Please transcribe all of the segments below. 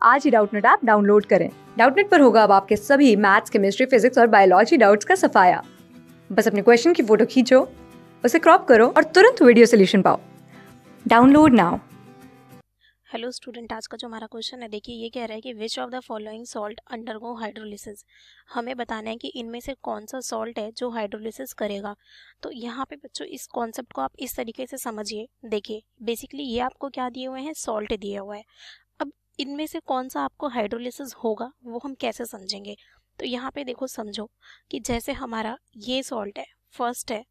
आज ही Doubtnut app download करें। Doubtnut पर होगा अब आपके सभी मैथ्स, केमिस्ट्री, फिजिक्स और बायोलॉजी डाउट्स का सफाया। बस अपने क्वेश्चन की फोटो खींचो, उसे क्रॉप करो और तुरंत वीडियो सोल्यूशन पाओ। Download now. हेलो स्टूडेंट, आज का जो हमारा क्वेश्चन है, देखिए ये कह रहा है कि which of the following salt undergo hydrolysis. हमें बताना है कि इनमें से कौन सा सॉल्ट है जो हाइड्रोलिसिस करेगा। तो यहाँ पे बच्चों इस कॉन्सेप्ट को आप इस तरीके से समझिए। देखिए बेसिकली ये आपको क्या दिए हुए हैं, सॉल्ट दिया हुआ है। अब इनमें से कौन सा आपको हाइड्रोलिसिस होगा वो हम कैसे समझेंगे। तो यहाँ पे देखो, समझो कि जैसे हमारा ये सॉल्ट है, फर्स्ट है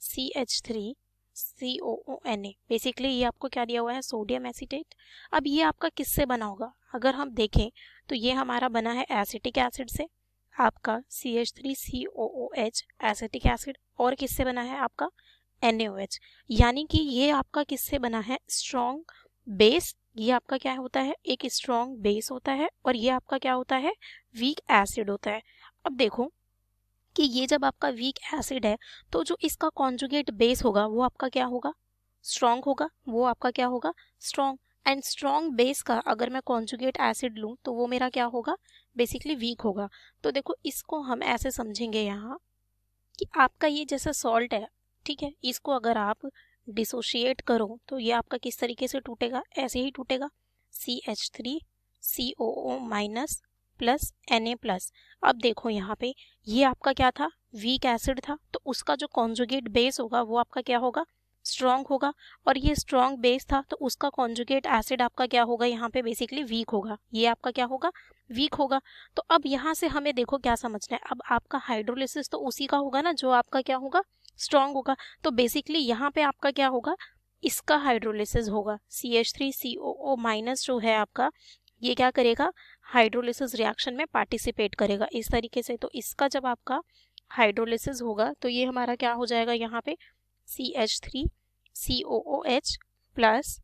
CH3COONA। बेसिकली ये आपको क्या दिया हुआ है, सोडियम एसीटेट। अब ये आपका किससे बना होगा, अगर हम देखें तो ये हमारा बना है एसिटिक एसिड से, आपका CH3COOH एसिटिक एसिड। और किससे बना है आपका NaOH। यानी कि ये आपका किससे बना है, स्ट्रॉन्ग बेस। ये आपका क्या होता है, एक स्ट्रॉन्ग बेस होता है, और ये आपका क्या होता है, वीक एसिड होता है। अब देखो कि ये जब आपका वीक एसिड है तो जो इसका कॉन्जुगेट बेस होगा वो आपका क्या होगा, स्ट्रॉन्ग होगा। वो आपका क्या होगा, स्ट्रॉन्ग। एंड स्ट्रॉन्ग बेस का अगर मैं कॉन्जुगेट एसिड लूँ तो वो मेरा क्या होगा, बेसिकली वीक होगा। तो देखो इसको हम ऐसे समझेंगे यहाँ कि आपका ये जैसा सॉल्ट है, ठीक है, इसको अगर आप डिसोशिएट करो तो ये आपका किस तरीके से टूटेगा, ऐसे ही टूटेगा, CH3COO minus plus Na plus. अब देखो यहाँ पे ये आपका क्या था, वीक एसिड था, तो उसका जो कॉन्जुगेट बेस होगा वो आपका क्या होगा, स्ट्रॉन्ग होगा। और ये स्ट्रॉन्ग बेस था तो उसका कॉन्जुगेट एसिड आपका क्या होगा, यहाँ पे बेसिकली वीक होगा। ये आपका क्या होगा, वीक होगा। तो अब यहाँ से हमें देखो क्या समझना है, अब आपका हाइड्रोलिसिस तो उसी का होगा ना जो आपका क्या होगा, स्ट्रॉन्ग होगा। तो बेसिकली यहाँ पे आपका क्या होगा, इसका हाइड्रोलिसिस होगा। CH3COO माइनस जो है आपका, ये क्या करेगा, हाइड्रोलिसिस रिएक्शन में पार्टिसिपेट करेगा इस तरीके से। तो इसका जब आपका हाइड्रोलिसिस होगा तो ये हमारा क्या हो जाएगा, यहाँ पे CH3COOH प्लस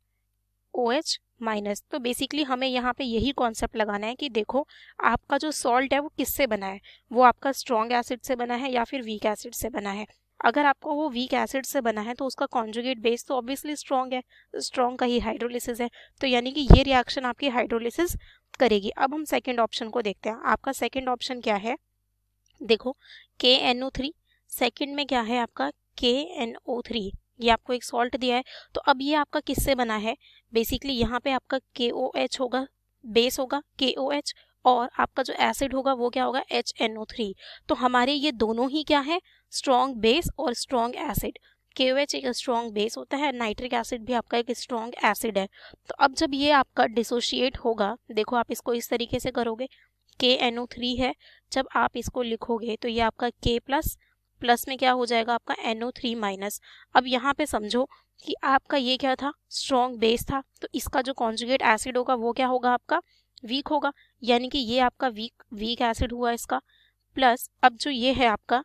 OH माइनस। तो बेसिकली हमें यहाँ पे यही कॉन्सेप्ट लगाना है कि देखो आपका जो सॉल्ट है वो किससे बना है, वो आपका स्ट्रॉन्ग एसिड से बना है या फिर वीक एसिड से बना है। अगर आपको वो वीक एसिड से बना है तो उसका कॉन्जुगेट बेस तो ऑब्वियसली स्ट्रॉन्ग है, स्ट्रॉन्ग का ही हाइड्रोलिसिस है। तो यानी कि ये रिएक्शन आपकी हाइड्रोलिसिस करेगी। अब हम सेकेंड ऑप्शन को देखते हैं। आपका सेकेंड ऑप्शन क्या है, देखो KNO3। सेकेंड में क्या है आपका, KNO3। ये आपको एक सॉल्ट दिया है। तो अब ये आपका किससे बना है, बेसिकली यहाँ पे आपका KOH होगा, बेस होगा KOH, और आपका जो एसिड होगा वो क्या होगा, HNO3। तो हमारे ये दोनों ही क्या है, स्ट्रॉन्ग बेस और स्ट्रॉन्ग एसिड। KOH एक स्ट्रॉन्ग बेस होता है, नाइट्रिक एसिड भी आपका एक स्ट्रॉन्ग एसिड है। तो अब जब ये आपका डिसोशिएट होगा, देखो आप इसको इस तरीके से करोगे, KNO3 है, जब आप इसको लिखोगे तो ये आपका K प्लस प्लस में क्या हो जाएगा आपका NO3 माइनस। अब यहाँ पे समझो कि आपका ये क्या था, स्ट्रॉन्ग बेस था, तो इसका जो कॉन्जुगेट एसिड होगा वो क्या होगा आपका, वीक होगा। यानी कि ये आपका वीक एसिड हुआ इसका, प्लस अब जो ये है आपका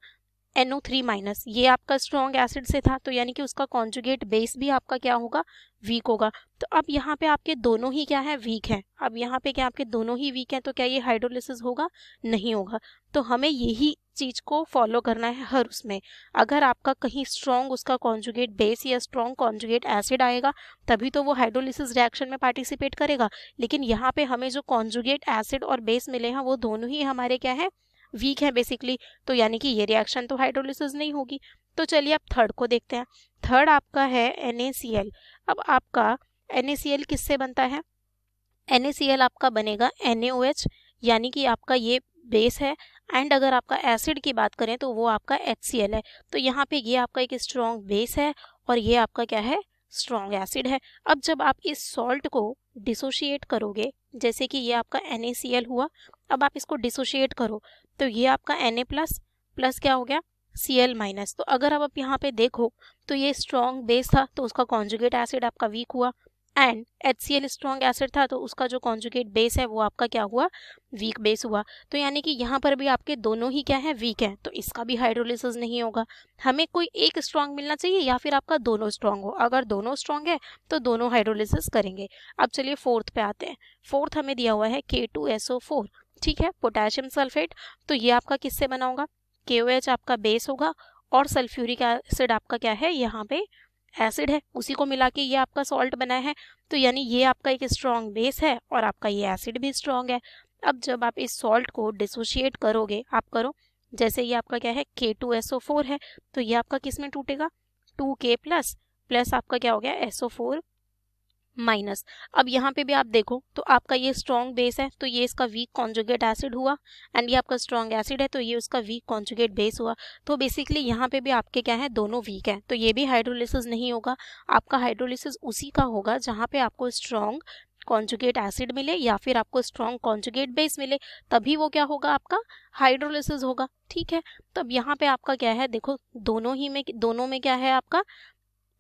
NO3 माइनस, ये आपका स्ट्रॉन्ग एसिड से था, तो यानी कि उसका कॉन्जुगेट बेस भी आपका क्या होगा, वीक होगा। तो अब यहाँ पे आपके दोनों ही क्या है, वीक हैं। अब यहाँ पे क्या आपके दोनों ही वीक हैं, तो क्या ये हाइड्रोलिसिस होगा, नहीं होगा। तो हमें यही चीज को फॉलो करना है हर उसमें। अगर आपका कहीं स्ट्रॉन्ग उसका कॉन्जुगेट बेस या स्ट्रॉन्ग कॉन्जुगेट एसिड आएगा तभी तो वो हाइड्रोलिसिस रिएक्शन में पार्टिसिपेट करेगा। लेकिन यहाँ पे हमें जो कॉन्जुगेट एसिड और बेस मिले हैं वो दोनों ही हमारे क्या है, वीक है बेसिकली। तो यानी कि ये रिएक्शन तो हाइड्रोलिसिस नहीं होगी। तो चलिए अब थर्ड को देखते हैं। थर्ड आपका है NaCl। अब आपका NaCl किससे बनता है, NaCl आपका बनेगा NaOH, यानी कि आपका ये बेस है। एंड अगर आपका एसिड की बात करें तो वो आपका HCl है। तो यहाँ पे ये आपका एक स्ट्रॉन्ग बेस है और ये आपका क्या है, स्ट्रॉन्ग एसिड है। अब जब आप इस सॉल्ट को डिसोशिएट करोगे, जैसे कि ये आपका NaCl हुआ, अब आप इसको डिसोशिएट करो तो ये आपका Na प्लस प्लस क्या हो गया, Cl माइनस। तो अगर अब आप यहाँ पे देखो तो ये स्ट्रॉन्ग बेस था तो उसका कॉन्जुगेट एसिड आपका वीक हुआ, एंड HCl स्ट्रॉन्ग एसिड था तो उसका जो कॉन्जुगेट बेस है वो आपका क्या हुआ, वीक बेस हुआ। तो यानी कि यहाँ पर भी आपके दोनों ही क्या है, वीक है, तो इसका भी हाइड्रोलिसिस नहीं होगा। हमें कोई एक स्ट्रॉन्ग मिलना चाहिए या फिर आपका दोनों स्ट्रॉन्ग हो। अगर दोनों स्ट्रॉन्ग है तो दोनों हाइड्रोलिसिस करेंगे। अब चलिए फोर्थ पे आते हैं। फोर्थ हमें दिया हुआ है K2SO4, ठीक है, पोटेशियम सल्फेट। तो ये आपका किससे बना होगा, KOH आपका बेस होगा और सल्फ्यूरिक एसिड आपका क्या है यहाँ पे एसिड है, उसी को मिला के ये आपका सॉल्ट बना है, तो यानी ये आपका एक स्ट्रॉन्ग बेस है और आपका ये एसिड भी स्ट्रॉन्ग है। अब जब आप इस सॉल्ट को डिसोशिएट करोगे, आप करो, जैसे ये आपका क्या है K2SO4 है, तो ये आपका किस में टूटेगा 2K प्लस प्लस आपका क्या हो गया SO4 माइनस। अब यहाँ पे भी आप देखो तो आपका ये स्ट्रॉन्ग बेस है तो ये इसका वीक कॉन्जुगेट एसिड हुआ, एंड ये आपका स्ट्रॉन्ग एसिड है तो ये उसका वीक कॉन्जुगेट बेस हुआ। तो बेसिकली यहाँ पे भी आपके क्या है दोनों वीक है, तो ये भी हाइड्रोलिसिस नहीं होगा। आपका हाइड्रोलिसिस उसी का होगा जहाँ पे आपको स्ट्रॉन्ग कॉन्जुगेट एसिड मिले या फिर आपको स्ट्रॉन्ग कॉन्जुगेट बेस मिले, तभी वो क्या होगा आपका हाइड्रोलिसिस होगा। ठीक है, तो अब यहाँ पे आपका क्या है देखो दोनों में क्या है आपका,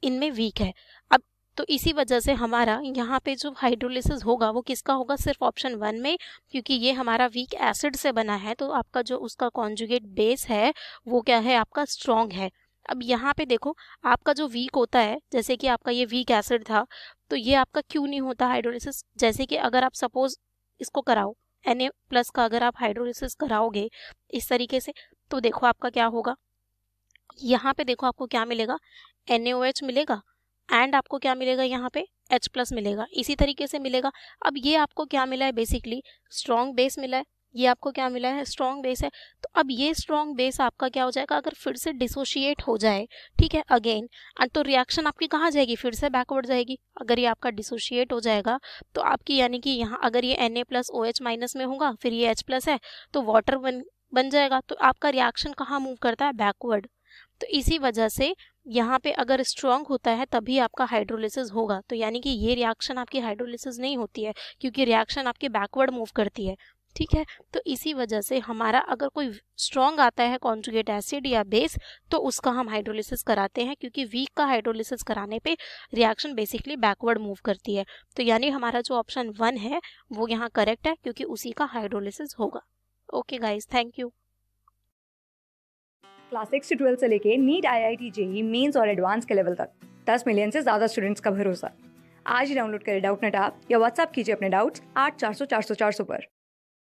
इनमें वीक है। अब तो इसी वजह से हमारा यहाँ पे जो हाइड्रोलिसिस होगा वो किसका होगा, सिर्फ ऑप्शन 1 में, क्योंकि ये हमारा वीक एसिड से बना है तो आपका जो उसका कॉन्जुगेट बेस है वो क्या है आपका स्ट्रॉन्ग है। अब यहाँ पे देखो आपका जो वीक होता है, जैसे कि आपका ये वीक एसिड था, तो ये आपका क्यों नहीं होता हाइड्रोलिसिस, जैसे कि अगर आप सपोज इसको कराओ Na+ का अगर आप हाइड्रोलिसिस कराओगे इस तरीके से, तो देखो आपका क्या होगा, यहाँ पे देखो आपको क्या मिलेगा NaOH मिलेगा, एंड आपको क्या मिलेगा यहाँ पे H+ मिलेगा, इसी तरीके से मिलेगा। अब ये आपको क्या मिला है बेसिकली स्ट्रॉन्ग बेस मिला है, ये आपको क्या मिला है स्ट्रॉन्ग बेस है। तो अब ये स्ट्रॉन्ग बेस आपका क्या हो जाएगा अगर फिर से डिसोशिएट हो जाए, ठीक है अगेन, तो रिएक्शन आपकी कहाँ जाएगी, फिर से बैकवर्ड जाएगी। अगर ये आपका डिसोशिएट हो जाएगा तो आपकी यानी कि यहाँ अगर ये Na+OH- में होगा, फिर ये H+ है तो वाटर बन जाएगा, तो आपका रिएक्शन कहाँ मूव करता है बैकवर्ड। तो इसी वजह से यहाँ पे अगर स्ट्रॉन्ग होता है तभी आपका हाइड्रोलिसिस होगा, तो यानी कि ये रिएक्शन आपकी हाइड्रोलिसिस नहीं होती है क्योंकि रिएक्शन आपके बैकवर्ड मूव करती है। ठीक है, तो इसी वजह से हमारा अगर कोई स्ट्रॉन्ग आता है कॉन्जुगेट एसिड या बेस तो उसका हम हाइड्रोलिसिस कराते हैं, क्योंकि वीक का हाइड्रोलिसिस कराने पे रिएक्शन बेसिकली बैकवर्ड मूव करती है। तो यानी हमारा जो ऑप्शन 1 है वो यहाँ करेक्ट है क्योंकि उसी का हाइड्रोलिसिस होगा। Okay guys, thank you. Class 6 से 12 से लेके नीट, IIT, JEE मेंस और एडवांस के लेवल तक 10 मिलियन से ज़्यादा स्टूडेंट्स का भरोसा। आज ही डाउनलोड करें डाउटनेट ऐप या व्हाट्सएप कीजिए अपने डाउट्स 8400 400 400 पर।